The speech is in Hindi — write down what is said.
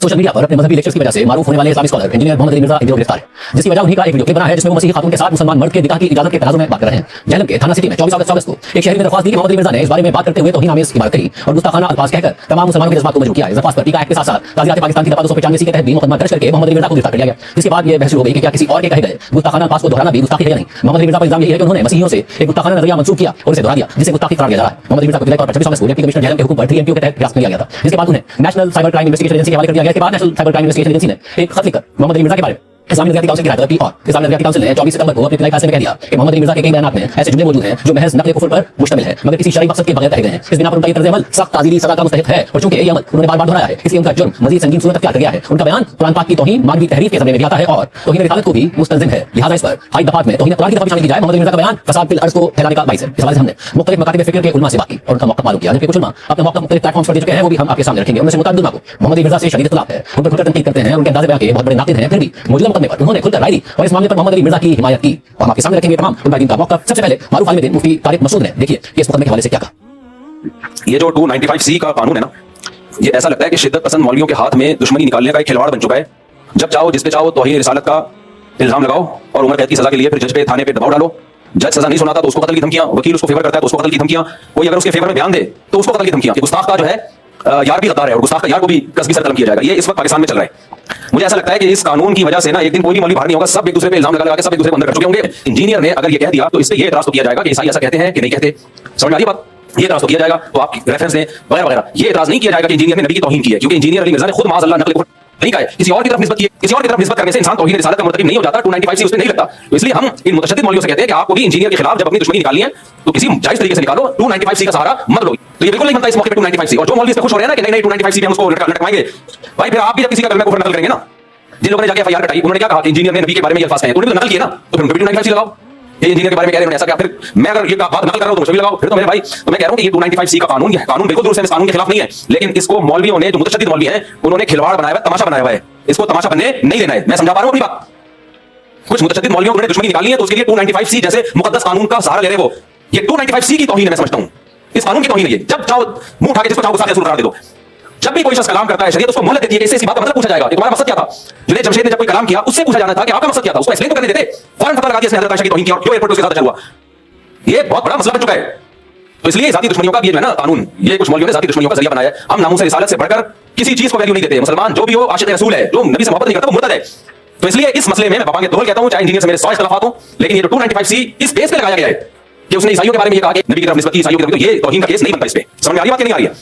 सोशल मीडिया पर अपने मजहबी लेक्चर्स की वजह से मारूफ होने वाले Islamic scholar engineer Mohammed Ali Mirza एक गिरफ्तार है, जिसकी वजह उन्हीं का एक वीडियो क्लिप बना है जिसमें वो मसीही खातून के साथ मुसलमान मर्द के निकाह की इजाजत के तनाजुर में बात कर रहे हैं। जहलम के थाना सिटी में 24 अगस्त को एक शहरी ने दरख्वास्त दी कि मोहम्मद अली मिर्जा ने इस बारे में बात करते हुए तौहीन आमेज इबारत कही और गुस्ताखाना अल्फाज कहकर तमाम मुसलमानों के जज्बात को मजबूर किया। इस दरख्वास्त पर टीका एक्ट के साथ साथ ताज़ियात पाकिस्तान की दफा 295 के तहत भी मुकदमा दर्ज करके मोहम्मद अली मिर्जा को गिरफ्तार कर लिया गया। इसके बाद ये बहस हो गई कि क्या किसी और के कहे गए गुस्ताखाना अल्फाज को दोहराना भी गुस्ताखी है या नहीं। मोहम्मद अली मिर्जा पर इल्जाम यही है कि उन्होंने मसीहियों से एक गुस्ताखाना नजरिया मंसूब किया और इसे दोहरा दिया, जिसे गुस्ताखी करार दिया जा रहा है। मोहम्मद अली मिर्जा को जुलाई और 25 अगस्त को डिप्टी कमिश्नर जहलम के हुक्म पर 3MPO के तहत हिरासत में लिया गया था, जिसके बाद उन्हें national cyber crime investigation agency के हवाले कर दिया गया। इसके बाद national cyber crime investigation agency ने एक खत लिखकर मोहम्मद अली मिर्जा के बारे में इस्लामी नज़रियाती काउंसिल की हिदायत की और इस्लामी नज़रियाती काउंसिल ने 24 सितंबर को अपने इत्तलाई फैसले में कह दिया कि मोहम्मद अली मिर्जा के कई बयानात में ऐसे जुमले मौजूद हैं जो महज नक़ल कुफ्र पर मुश्तमिल है मगर किसी शरई मकसद के बगैर कहे गए हैं। इस बिना पर उनका ये तर्ज अमल सख्त ताज़ीरी सज़ा का मुस्तहिक़ है और चूंकि ये अमल उन्होंने बार-बार दोहराया है इसलिए उनका जुर्म मज़ीद संगीन सूरत अख्तियार कर गया है। उनका बयान कुरान पाक की तौहीन मानवी तहरीफ के ज़मरे में भी आता है और तौहीन रिसालत को भी मुस्तलज़िम है, लिहाजा इस पर 5 दफात में तौहीन कुरान की दफा भी शामिल की जाए। मोहम्मद अली मिर्जा का बयान फसाद फिल अर्ज़ को फैलाने का बाइस है। इस हवाले से हमने मुख्तलिफ मकातिब फ़िक्र के उलमा से बात की और उनका मौक़िफ़ मालूम किया, जबकि कुछ उलमा अपना मौक़िफ़ मुख्तलिफ प्लेटफॉर्म्स पर दे चुके हैं, वो भी हम आपके सामने रखेंगे। उनमें से मुतअद्दिद उलमा को मोहम्मद अली मिर्जा से शदीद इख्तिलाफ है, उन पर खुलकर तनकीद करते हैं, उनके अंदाज़े बयान के बहुत बड़े नाक़िद हैं, फिर भी मौजूदा मुक़दमे पर उन्होंने खुलकर राय दी और इस मामले पर मोहम्मद अली मिर्जा की हिमायत की और हम आपके सामने रखेंगे तमाम मुजाहिदीन का मौक़िफ़। सबसे पहले मारूफ आलिम दीन मुफ्ती तारिक मसूद ने देखिए कि इस मुक़दमे के हवाले से क्या कहा। ये जो 295C का कानून है ना, ये ऐसा लगता है कि शिद्दत पसंद मौलवियों के हाथ में दुश्मनी निकालने का एक खिलवाड़ बन चुका है। जब चाहो जिस पे चाहो तौहीन रिसालत का इल्जाम लगाओ और उम्र कैद की सजा के लिए फिर जज पे थाने पे दबाव डालो। जज सजा नहीं सुनाता तो उसको कत्ल की धमकियां, वकील उसको फेवर करता है तो उसको कत्ल की धमकियां, कोई अगर उसके फेवर में बयान दे तो उसको कत्ल की धमकियां। गुस्ताख का जो है यार भी गद्दार है और गुस्ताख का यार को भी कसबी सर कलम किया जाएगा। ये इस वक्त पाकिस्तान में चल रहा है। मुझे ऐसा लगता है कि इस कानून की वजह से ना एक दिन कोई भी मौलवी बाहर नहीं होगा, सब एक दूसरे पे इल्जाम लगा लगा के सब एक दूसरे को अंदर कर चुके होंगे। इंजीनियर ने अगर ये कह दिया तो इस पे ये एतराज तो किया जाएगा कि ईसाई ऐसा कहते हैं कि नहीं कहते। समझ में आ रही बात? ये एतराज तो किया जाएगा तो आप रेफरेंस दें वगैरह वगैरह। ये एतराज नहीं किया जाएगा कि इंजीनियर ने नबी की तौहीन की है, क्योंकि इंजीनियर अली मिर्जा ने खुद माज़अल्लाह नकल कुफ्र नहीं कहा है, किसी और की तरफ निस्बत की है। किसी और की तरफ निस्बत करने से इंसान तौहीन रिसालत का मुर्तकिब नहीं हो जाता। 295C उस पे नहीं लगता। तो इसलिए हम इन मुतशद्दिद मौलवियों से कहते हैं कि आपको भी इंजीनियर के खिलाफ जब अपनी दुश्मनी निकालनी है तो किसी जायज तरीके से निकालो, 295C का सहारा मत लो। तो ये बिल्कुल नहीं बनता इस मौके पे 295C। और जो मौलवी इस पे खुश हो रहे हैं ना कि नहीं 295C पे हम उसको लटकवाएंगे, भाई फिर आप भी जब किसी का कलमा कुफ्र नकल करेंगे ना, जिन लोगों ने जाके FIR कटाई उन्होंने क्या कहा कि इंजीनियर ने नबी के बारे में ये अल्फाज कहे, तो उन्होंने तो नकल किए ना, तो फिर उनको भी 295C लगाओ। ये इंजीनियर के बारे में कह रहे हैं ऐसा क्या, फिर मैं अगर ये बात नकल कर रहा हूं तो मुझे भी लगाओ। फिर तो मेरे भाई तो मैं कह रहा हूं कि ये 295C का कानून बिल्कुल दुरुस्त है, इस कानून के खिलाफ नहीं है, लेकिन इसको मौलवियों ने जो मुतशद्दिद मौलवी हैं उन्होंने खिलवाड़ बनाया हुआ है, तमाशा बनाया हुआ है। इसको तमाशा बनने नहीं देना है। मैं समझा पा रहा हूं अपनी बात। कुछ मुतशद्दिद मौलवियों को दुश्मनी निकालनी है तो उसके लिए 295C जैसे मुकद्दस कानून का सहारा ले रहे वो। ये 295C की तौहीन है, मैं समझता हूं इस कानून की तौहीन है। ये जब चाहो मुंह उठा के जिसको चाहो गुस्सा से करार दे दो। जब भी कोई शख्स कलाम करता है शरीयत उसको मोहलत देती है कि इससे इसी बात का मतलब पूछा जाएगा कि तुम्हारा मकसद क्या था। जुनैद जमशेद ने जब कोई कलाम किया उससे पूछा जाना था कि आपका मकसद क्या था, उसको एक्सप्लेन तो करने देते। फौरन पता लगा दिया इसने हज़रत आयशा की तौहीन की और क्यों एयरपोर्ट उसके साथ चला हुआ। ये बहुत बड़ा मसला बन चुका है। तो इसलिए जाती दुश्मनियों का ये जो है ना कानून, ये कुछ मौलवियों ने जाती दुश्मनियों का जरिया बनाया है। हम नामूस रिसालत से बढ़कर किसी चीज को वैल्यू नहीं देते। मुसलमान जो भी हो आशिक रसूल है, जो नबी से मोहब्बत नहीं करता वो मुर्तद है। तो इसलिए इस मसले में मैं बाबा के तौल कहता हूं, चाहे इंजीनियर से मेरे 100 इख्तिलाफात हो, लेकिन ये जो 295C इस बेस पे लगाया गया है कि उसने ईसाइयों के बारे में ये कहा कि नबी की तरफ निस्बत की, ईसाइयों की तरफ, तो ये तौहीन का केस नहीं बनता इस पे। समझ में आ रही बात कि नहीं आ रही है?